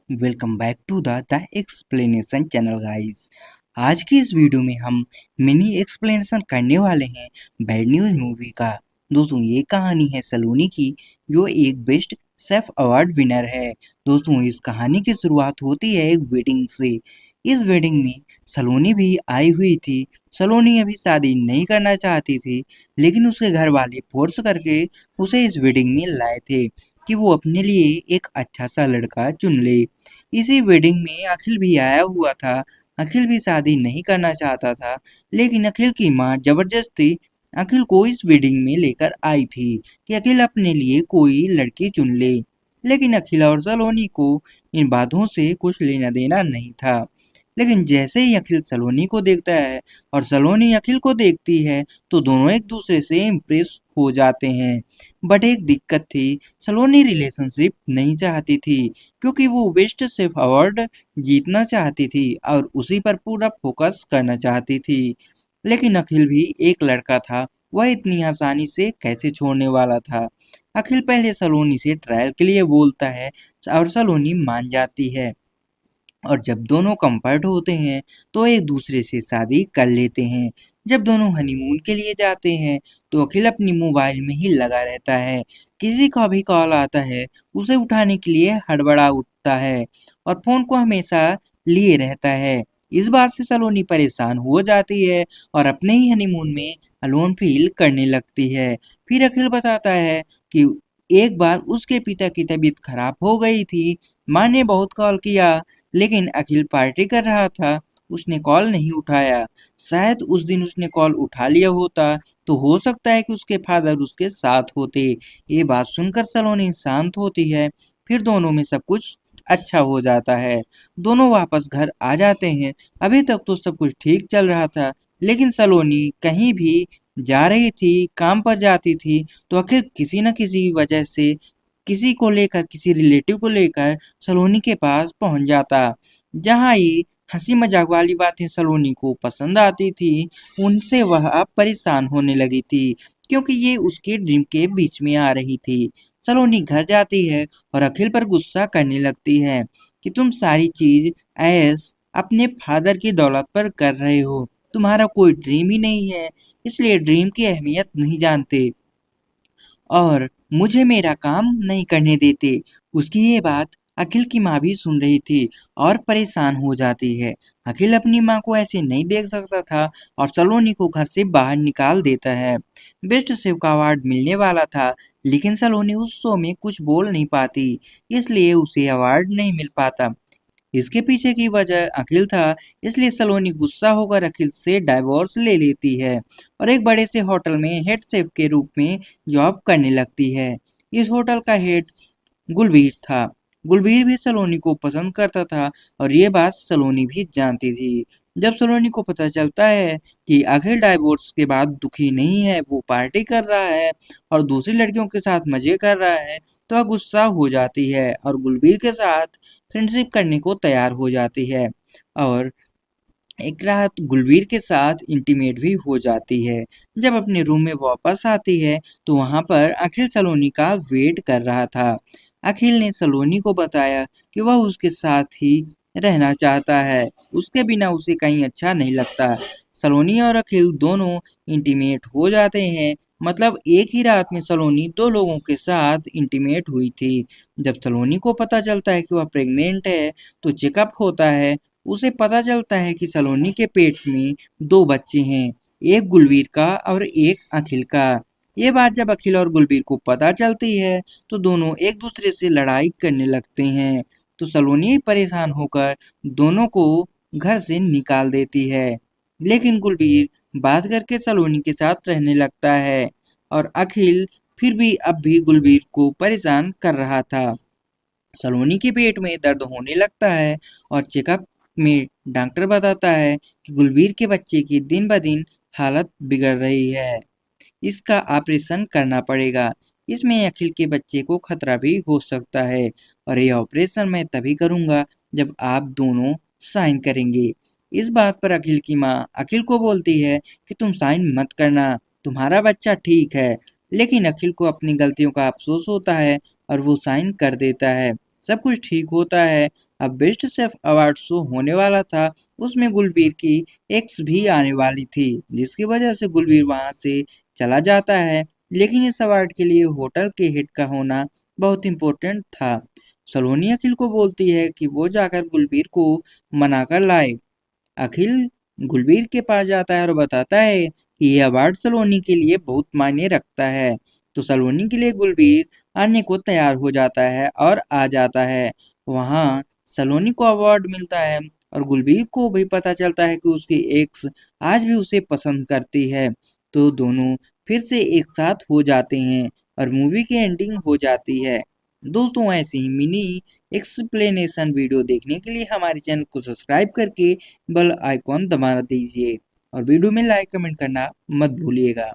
Welcome back to the explanation channel guys. आज की इस वीडियो में हम मिनी एक्सप्लेनेशन करने वाले हैं बैड न्यूज मूवी का। दोस्तों ये कहानी है सलोनी की, जो एक बेस्ट शेफ अवार्ड विनर है। दोस्तों इस कहानी की शुरुआत होती है एक वेडिंग से। इस वेडिंग में सलोनी भी आई हुई थी। सलोनी अभी शादी नहीं करना चाहती थी, लेकिन उसके घर वाले फोर्स करके उसे इस वेडिंग में लाए थे कि वो अपने लिए एक अच्छा सा लड़का चुन ले। इसी वेडिंग में अखिल भी आया हुआ था। अखिल भी शादी नहीं करना चाहता था, लेकिन अखिल की माँ जबरदस्ती अखिल को इस वेडिंग में लेकर आई थी कि अखिल अपने लिए कोई लड़की चुन ले। लेकिन अखिल और सलोनी को इन बातों से कुछ लेना देना नहीं था। लेकिन जैसे ही अखिल सलोनी को देखता है और सलोनी अखिल को देखती है, तो दोनों एक दूसरे से इम्प्रेस हो जाते हैं। बट एक दिक्कत थी, सलोनी रिलेशनशिप नहीं चाहती थी, क्योंकि वो बेस्ट शेफ अवार्ड जीतना चाहती थी और उसी पर पूरा फोकस करना चाहती थी। लेकिन अखिल भी एक लड़का था, वह इतनी आसानी से कैसे छोड़ने वाला था। अखिल पहले सलोनी से ट्रायल के लिए बोलता है और सलोनी मान जाती है, और जब दोनों कंफर्ट होते हैं तो एक दूसरे से शादी कर लेते हैं। जब दोनों हनीमून के लिए जाते हैं तो अखिल अपनी मोबाइल में ही लगा रहता है। किसी का भी कॉल आता है, उसे उठाने के लिए हड़बड़ा उठता है और फोन को हमेशा लिए रहता है। इस बात से सलोनी परेशान हो जाती है और अपने ही हनीमून में अलोन फील करने लगती है। फिर अखिल बताता है कि एक बार उसके पिता की तबीयत खराब हो गई थी। माँ ने बहुत कॉल किया, लेकिन अखिल पार्टी कर रहा था, उसने कॉल नहीं उठाया। शायद उस दिन उसने कॉल उठा लिया होता तो हो सकता है कि उसके फादर उसके साथ होते। ये बात सुनकर सलोनी शांत होती है। फिर दोनों में सब कुछ अच्छा हो जाता है। दोनों वापस घर आ जाते हैं। अभी तक तो सब कुछ ठीक चल रहा था, लेकिन सलोनी कहीं भी जा रही थी, काम पर जाती थी, तो आखिर किसी न किसी वजह से किसी को लेकर, किसी रिलेटिव को लेकर सलोनी के पास पहुंच जाता। जहां ये हंसी मजाक वाली बातें सलोनी को पसंद आती थी, उनसे वह अब परेशान होने लगी थी, क्योंकि ये उसके ड्रीम के बीच में आ रही थी। सलोनी घर जाती है और अखिल पर गुस्सा करने लगती है कि तुम सारी चीज ऐस अपने फादर की दौलत पर कर रहे हो, तुम्हारा कोई ड्रीम ही नहीं है, इसलिए ड्रीम की अहमियत नहीं जानते और मुझे मेरा काम नहीं करने देते। उसकी ये बात अखिल की माँ भी सुन रही थी और परेशान हो जाती है। अखिल अपनी माँ को ऐसे नहीं देख सकता था और सलोनी को घर से बाहर निकाल देता है। बेस्ट शेफ का अवार्ड मिलने वाला था, लेकिन सलोनी उस शो में कुछ बोल नहीं पाती, इसलिए उसे अवार्ड नहीं मिल पाता। इसके पीछे की वजह अखिल था, इसलिए सलोनी गुस्सा होकर अखिल से डाइवोर्स ले लेती है और एक बड़े से होटल में हेड शेफ के रूप में जॉब करने लगती है। इस होटल का हेड गुलबीर था। गुलबीर भी सलोनी को पसंद करता था और ये बात सलोनी भी जानती थी। जब सलोनी को पता चलता है कि अखिल डाइवोर्स के बाद दुखी नहीं है, वो पार्टी कर रहा है और दूसरी लड़कियों के साथ मजे कर रहा है, तो वह गुस्सा हो जाती है और गुलबीर के साथ फ्रेंडशिप करने को तैयार हो जाती है और एक रात गुलबीर के साथ इंटीमेट भी हो जाती है। जब अपने रूम में वापस आती है तो वहां पर अखिल सलोनी का वेट कर रहा था। अखिल ने सलोनी को बताया कि वह उसके साथ ही रहना चाहता है, उसके बिना उसे कहीं अच्छा नहीं लगता। सलोनी और अखिल दोनों इंटीमेट हो जाते हैं। मतलब एक ही रात में सलोनी दो लोगों के साथ इंटीमेट हुई थी। जब सलोनी को पता चलता है कि वह प्रेग्नेंट है, तो चेकअप होता है। उसे पता चलता है कि सलोनी के पेट में दो बच्चे हैं, एक गुलवीर का और एक अखिल का। ये बात जब अखिल और गुलवीर को पता चलती है, तो दोनों एक दूसरे से लड़ाई करने लगते हैं। तो सलोनी परेशान होकर दोनों को घर से निकाल देती है, लेकिन गुलवीर बात करके सलोनी के साथ रहने लगता है और अखिल फिर भी अब भी गुलवीर को परेशान कर रहा था। सलोनी के पेट में दर्द होने लगता है और चेकअप में डॉक्टर बताता है कि गुलवीर के बच्चे की दिन ब दिन हालत बिगड़ रही है, इसका ऑपरेशन करना पड़ेगा। इसमें अखिल के बच्चे को खतरा भी हो सकता है और ये ऑपरेशन मैं तभी करूंगा जब आप दोनों साइन करेंगे। इस बात पर अखिल की माँ अखिल को बोलती है कि तुम साइन मत करना, तुम्हारा बच्चा ठीक है। लेकिन अखिल को अपनी गलतियों का अफसोस होता है और वो साइन कर देता है। सब कुछ ठीक होता है। अब बेस्ट शेफ अवार्ड शो होने वाला था, उसमें गुलबीर की एक्स भी आने वाली थी, जिसकी वजह से गुलबीर वहां से चला जाता है। लेकिन इस अवार्ड के लिए होटल के हेड का होना बहुत इम्पोर्टेंट था। सलोनी अखिल को बोलती है कि वो जाकर गुलबीर को मनाकर लाए। अखिल गुलबीर के पास जाता है और बताता है कि ये अवार्ड सलोनी के लिए बहुत मायने रखता है। तो सलोनी के लिए गुलबीर आने को तैयार हो जाता है और आ जाता है। वहाँ सलोनी को अवार्ड मिलता है और गुलबीर को भी पता चलता है कि उसकी एक्स आज भी उसे पसंद करती है। तो दोनों फिर से एक साथ हो जाते हैं और मूवी की एंडिंग हो जाती है। दोस्तों, ऐसी ही मिनी एक्सप्लेनेशन वीडियो देखने के लिए हमारे चैनल को सब्सक्राइब करके बेल आइकॉन दबा दीजिए और वीडियो में लाइक कमेंट करना मत भूलिएगा।